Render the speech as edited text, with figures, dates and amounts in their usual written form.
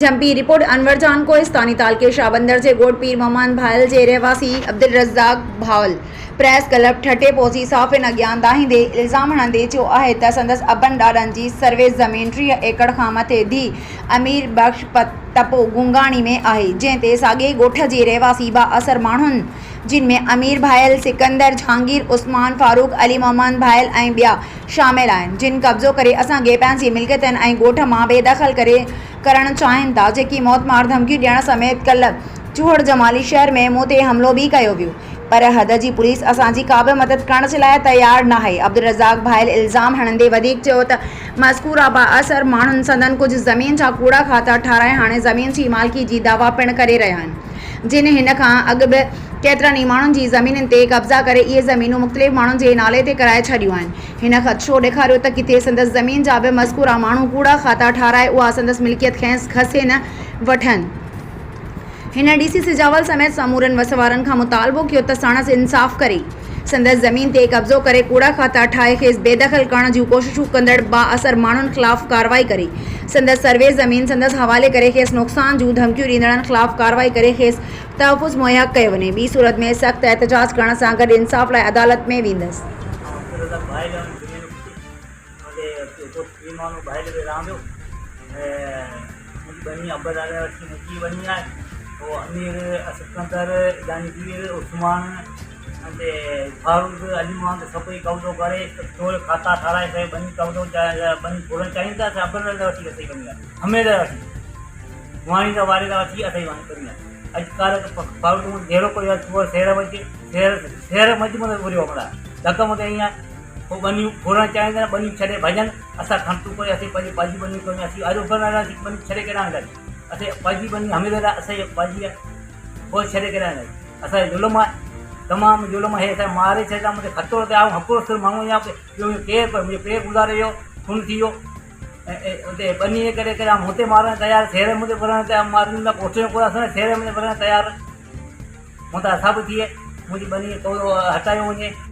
Jumpy report अनवर जान को स्थानीय तालके शाहबंदर जे गोड पीर मोहम्मद भायल जे रहवासी अब्दुल रज़ाक भावल प्रेस क्लब ठटे पहुंची साफ़िन अॻियां दाहींदे इल्ज़ाम हणंदे चयो आहे त संदसि अबनि ॾाॾनि जी सर्वे ज़मीन 30 एकड़ खां मथे धी अमीर बख्श टपो गुंगाणी में आहे, जंहिं ते साॻिए ॻोठ जे रहवासी बाअसर माण्हुनि जिन में अमीर भायल, सिकंदर, जहांगीर, उस्मान, फारूक, अली मोहम्मद भायल ऐं ॿिया शामिल आहिनि, जिन कब्ज़ो करे असांखे पंहिंजी मिल्कियतनि ऐं ॻोठ मां बेदख़ल करणु चाहिनि था, जेकी मौत मार धमकियूं ॾियण समेत कल्ह चूहड़ जमाली शहर में मूं ते हमिलो बि कयो वियो, पर हद जी पुलिस असांजी का बि मदद करण जे लाइ तयार न आहे। अब्दुल रज़ाक भायल इल्ज़ाम हणंदे वधीक चयो त मज़कूरा बाअसर माण्हुनि संदन कुझु ज़मीन जा कूड़ा खाता ठाराए हाणे ज़मीन जी मालिकी जी दावा पिणु करे रहिया आहिनि, जिन हिन खां अॻु बि केतिरनि ई माण्हुनि जी ज़मीनुनि ते कब्ज़ा करे इहे ज़मीनूं मुख़्तलिफ़ माण्हुनि जे नाले ते कराए छॾियूं आहिनि। हिन ख़दशो ॾेखारियो त किथे संदसि ज़मीन जा बि मज़कूरा माण्हू कूड़ा खाता ठाराए उहा संदसि मिल्कियत खसे न वठनि। हिन डीसी सिजावल समेत समूरनि वसवारनि खां मुतालबो कयो त साणसि इंसाफ़ करे संदसि ज़मीन ते कब्ज़ो करे कूड़ा खाता ठाहे खेसि बेदख़ल करण जूं कोशिशूं कंदड़ बाअसर माण्हुनि ख़िलाफ़ कार्रवाई करे संदसि सर्वे ज़मीन संदसि हवाले करे खेसि नुक़सान जूं धमकियूं ॾींदड़नि ख़िलाफ़ कार्रवाई करे खेसि तहफ़ुज़ मुहैया कयो वञे। ॿी सूरत में सख़्त एहतजाज करण सां गॾु इंसाफ़ लाइ अदालत में वेंदसि। अमीर, सिकंदर, जहांगीर, उस्मान फारूक, अली मोहम्मद सभई कब्ज़ो करे थोरे खाता ठाराए करे बनी कब्ज़ो बनी थोरनि चाहिनि था त अबनि वठी असां वञी आहे हमें वठी वाणी जा वारे था वठी असां वञी करी आहे अॼुकल्ह फारूक जहिड़ो कोई शहर मझि मथे घुरियो आहे धक मथे ईअं पोइ बनियूं थोरनि चाहिनि था बनियूं छॾे भॼनि असां खंटू करे असीं पंहिंजी पंहिंजी बनियूं कयूं असीं अॼु उभर बनियूं छॾे केॾां गॾु असां पंहिंजी बनी हमें असांजी पंहिंजी आहे पोइ छॾे केॾां गॾु असांजो ज़ुल्म आहे तमामु ज़ुल्म आहे असां मारे छॾिया मूंखे ख़तरो ते आऊं हक़ुर सिर माण्हू या ॿियो केरु पर मुंहिंजो पेर गुज़ारे वियो खून थी वियो ऐं उते बनी जे करे करे हुते मारण तयारु शहर में भरण तयारु मारींदा कोठे में कोन शहर में भरण तयारु मूं त असां बि थिए मुंहिंजी बनी थोरो हटायो वञे।